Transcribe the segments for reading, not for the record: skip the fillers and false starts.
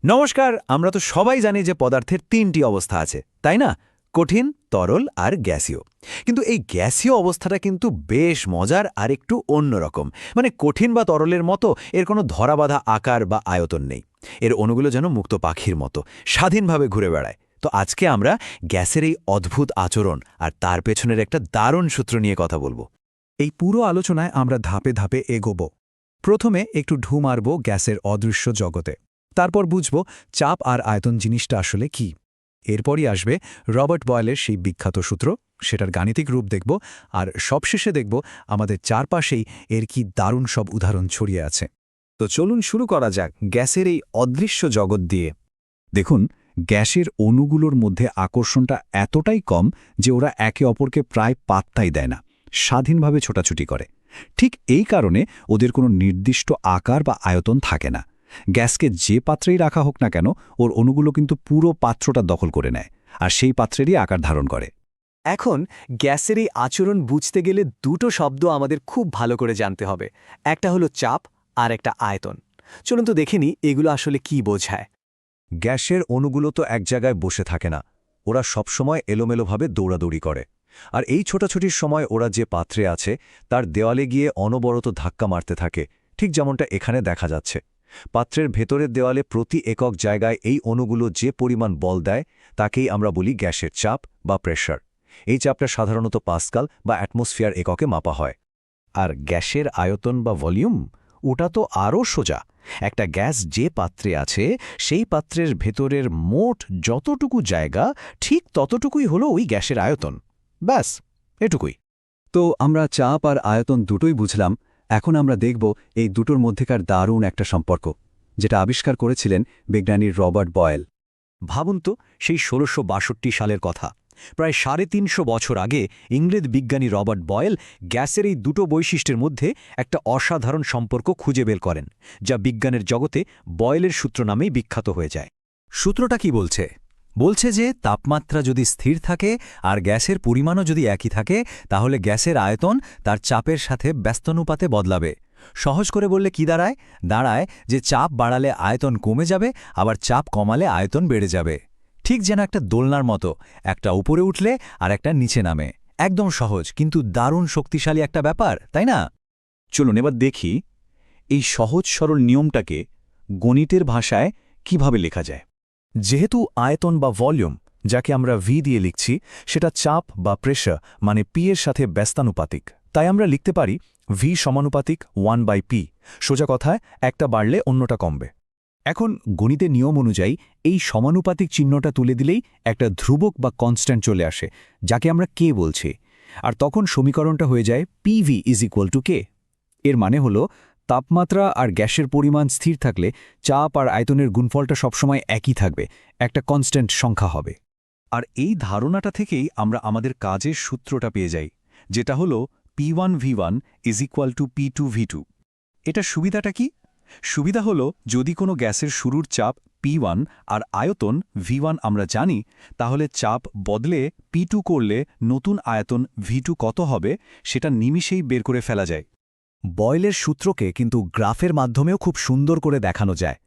নমস্কার। আমরা তো সবাই জানি যে পদার্থের তিনটি অবস্থা আছে, তাই না? কঠিন, তরল আর গ্যাসীয়। কিন্তু এই গ্যাসীয় অবস্থাটা কিন্তু বেশ মজার আর একটু অন্যরকম। মানে কঠিন বা তরলের মতো এর কোনো ধরাবাঁধা আকার বা আয়তন নেই। এর অণুগুলো যেন মুক্ত পাখির মতো স্বাধীনভাবে ঘুরে বেড়ায়। তো আজকে আমরা গ্যাসের এই অদ্ভুত আচরণ আর তার পেছনের একটা দারুণ সূত্র নিয়ে কথা বলবো। এই পুরো আলোচনায় আমরা ধাপে ধাপে এগোব। প্রথমে একটু ঢু মারব গ্যাসের অদৃশ্য জগতে। তারপর বুঝব চাপ আর আয়তন জিনিসটা আসলে কি। এরপরই আসবে রবার্ট বয়েলের সেই বিখ্যাত সূত্র, সেটার গাণিতিক রূপ দেখব, আর সবশেষে দেখব আমাদের চারপাশেই এর কি দারুণ সব উদাহরণ ছড়িয়ে আছে। তো চলুন শুরু করা যাক গ্যাসের এই অদৃশ্য জগৎ দিয়ে। দেখুন, গ্যাসের অণুগুলোর মধ্যে আকর্ষণটা এতটাই কম যে ওরা একে অপরকে প্রায় পাত্তাই দেয় না, স্বাধীনভাবে ছোটাছুটি করে। ঠিক এই কারণে ওদের কোনো নির্দিষ্ট আকার বা আয়তন থাকে না। গ্যাসকে যে পাত্রেই রাখা হোক না কেন, ওর অণুগুলো কিন্তু পুরো পাত্রটা দখল করে নেয়, আর সেই পাত্রেরই আকার ধারণ করে। এখন গ্যাসের এই আচরণ বুঝতে গেলে দুটো শব্দ আমাদের খুব ভালো করে জানতে হবে। একটা হলো চাপ আর একটা আয়তন। চলুন তো দেখে নিই এগুলো আসলে কি বোঝায়। গ্যাসের অণুগুলো তো এক জায়গায় বসে থাকে না, ওরা সবসময় এলোমেলোভাবে দৌড়াদৌড়ি করে। আর এই ছোটাছুটির সময় ওরা যে পাত্রে আছে তার দেওয়ালে গিয়ে অনবরত ধাক্কা মারতে থাকে, ঠিক যেমনটা এখানে দেখা যাচ্ছে। পাত্রের ভেতরের দেওয়ালে প্রতি একক জায়গায় এই অণুগুলো যে পরিমাণ বল দেয় তাকেই আমরা বলি গ্যাসের চাপ বা প্রেশার। এই চাপটা সাধারণত পাস্কাল বা অ্যাটমসফিয়ার এককে মাপা হয়। আর গ্যাসের আয়তন বা ভলিউম, ওটা তো আরও সোজা। একটা গ্যাস যে পাত্রে আছে সেই পাত্রের ভেতরের মোট যতটুকু জায়গা, ঠিক ততটুকুই হলো ওই গ্যাসের আয়তন। ব্যাস, এটুকুই। তো আমরা চাপ আর আয়তন দুটোই বুঝলাম। এখন আমরা দেখব এই দুটোর মধ্যেকার দারুণ একটা সম্পর্ক, যেটা আবিষ্কার করেছিলেন বিজ্ঞানী রবার্ট বয়েল। ভাবুন তো, সেই ১৬৬২ সালের কথা। প্রায় ৩৫০ বছর আগে ইংরেজ বিজ্ঞানী রবার্ট বয়েল গ্যাসের এই দুটো বৈশিষ্ট্যের মধ্যে একটা অসাধারণ সম্পর্ক খুঁজে বের করেন, যা বিজ্ঞানের জগতে বয়েলের সূত্র নামেই বিখ্যাত হয়ে যায়। সূত্রটা কি বলছে? বলছে যে তাপমাত্রা যদি স্থির থাকে আর গ্যাসের পরিমাণও যদি একই থাকে, তাহলে গ্যাসের আয়তন তার চাপের সাথে ব্যস্তানুপাতে বদলাবে। সহজ করে বললে কি দাঁড়ায়? দাঁড়ায় যে চাপ বাড়ালে আয়তন কমে যাবে, আবার চাপ কমালে আয়তন বেড়ে যাবে। ঠিক যেন একটা দোলনার মতো, একটা উপরে উঠলে আর একটা নিচে নামে। একদম সহজ, কিন্তু দারুণ শক্তিশালী একটা ব্যাপার, তাই না? চলুন এবার দেখি এই সহজ সরল নিয়মটাকে গণিতের ভাষায় কিভাবে লেখা যায়। যেহেতু আয়তন বা ভলিউম, যাকে আমরা ভি দিয়ে লিখছি, সেটা চাপ বা প্রেশার মানে পি এর সাথে ব্যস্তানুপাতিক, তাই আমরা লিখতে পারি ভি সমানুপাতিক 1/p। সোজা কথায় একটা বাড়লে অন্যটা কমবে। এখন গণিতের নিয়ম অনুযায়ী এই সমানুপাতিক চিহ্নটা তুলে দিলেই একটা ধ্রুবক বা কনস্ট্যান্ট চলে আসে, যাকে আমরা কে বলছি। আর তখন সমীকরণটা হয়ে যায় পিভি ইজ ইকুয়াল টু কে। এর মানে হলো তাপমাত্রা আর গ্যাসের পরিমাণ স্থির থাকলে চাপ আর আয়তনের গুণফলটা সবসময় একই থাকবে, একটা কনস্ট্যান্ট সংখ্যা হবে। আর এই ধারণাটা থেকেই আমরা আমাদের কাজের সূত্রটা পেয়ে যাই, যেটা হলো P1V1 is equal to P2V2। এটা সুবিধাটা কি? সুবিধা হলো যদি কোনো গ্যাসের শুরুর চাপ P1 আর আয়তন V1 আমরা জানি, তাহলে চাপ বদলে P2 করলে নতুন আয়তন V2 কত হবে সেটা নিমিষেই বের করে ফেলা যায়। বয়েলের সূত্রকে কিন্তু গ্রাফের মাধ্যমেও খুব সুন্দর করে দেখানো যায়।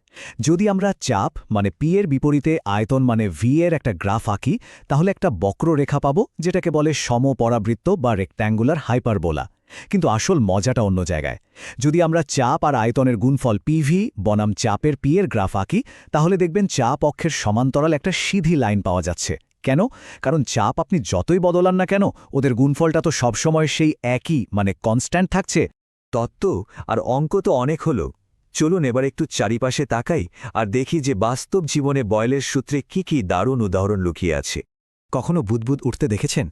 যদি আমরা চাপ মানে পি এর বিপরীতে আয়তন মানে ভি এর একটা গ্রাফ আঁকি, তাহলে একটা বক্ররেখা পাবো, যেটাকে বলে সমপরাবৃত্ত বা রেক্ট্যাঙ্গুলার হাইপারবোলা। কিন্তু আসল মজাটা অন্য জায়গায়। যদি আমরা চাপ আর আয়তনের গুণফল পিভি বনাম চাপের পি এর গ্রাফ আঁকি, তাহলে দেখবেন চাপ অক্ষের সমান্তরাল একটা সিধি লাইন পাওয়া যাচ্ছে। কেন? কারণ চাপ আপনি যতই বদলান না কেন, ওদের গুণফলটা তো সবসময় সেই একই মানে কনস্ট্যান্ট থাকছে। তত্ত্ব আর অঙ্ক তো অনেক হলো, চলুন এবার একটু চারিপাশে তাকাই আর দেখি যে বাস্তব জীবনে বয়েলের সূত্রে কি কি দারুণ উদাহরণ লুকিয়ে আছে। কখনো বুদবুদ উঠতে দেখেছেন?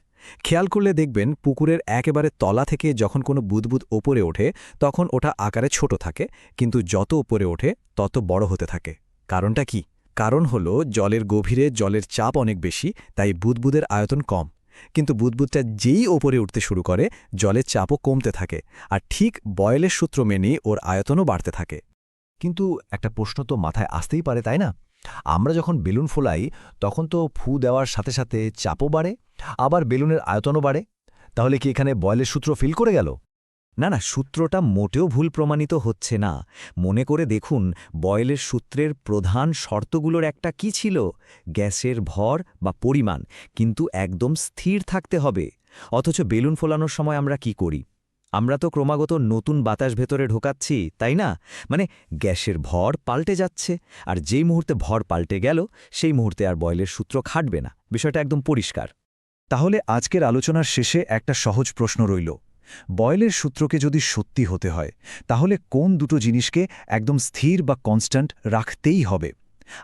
খেয়াল করলে দেখবেন পুকুরের একেবারে তলা থেকে যখন কোনো বুদবুদ ওপরে ওঠে, তখন ওটা আকারে ছোট থাকে, কিন্তু যত ওপরে ওঠে তত বড় হতে থাকে। কারণটা কি? কারণ হলো জলের গভীরে জলের চাপ অনেক বেশি, তাই বুদবুদের আয়তন কম। কিন্তু বুদবুদটা যেই ওপরে উঠতে শুরু করে, জলের চাপও কমতে থাকে, আর ঠিক বয়েলের সূত্র মেনেই ওর আয়তনও বাড়তে থাকে। কিন্তু একটা প্রশ্ন তো মাথায় আসতেই পারে, তাই না? আমরা যখন বেলুন ফোলাই তখন তো ফু দেওয়ার সাথে সাথে চাপও বাড়ে, আবার বেলুনের আয়তনও বাড়ে। তাহলে কি এখানে বয়েলের সূত্র ফিল করে গেল? না, সূত্রটা মোটেও ভুল প্রমাণিত হচ্ছে না। মনে করে দেখুন, বয়েলের সূত্রের প্রধান শর্তগুলোর একটা কি ছিল? গ্যাসের ভর বা পরিমাণ কিন্তু একদম স্থির থাকতে হবে। অথচ বেলুন ফোলানোর সময় আমরা কি করি? আমরা তো ক্রমাগত নতুন বাতাস ভেতরে ঢোকাচ্ছি, তাই না? মানে গ্যাসের ভর পাল্টে যাচ্ছে, আর যেই মুহূর্তে ভর পাল্টে গেল সেই মুহূর্তে আর বয়েলের সূত্র খাটবে না। বিষয়টা একদম পরিষ্কার। তাহলে আজকের আলোচনার শেষে একটা সহজ প্রশ্ন রইল। বয়েলের সূত্রকে যদি সত্যি হতে হয়, তাহলে কোন দুটো জিনিসকে একদম স্থির বা কনস্ট্যান্ট রাখতেই হবে?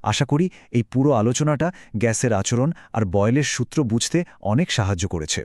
আশা করি এই পুরো আলোচনাটা গ্যাসের আচরণ আর বয়েলের সূত্র বুঝতে অনেক সাহায্য করেছে।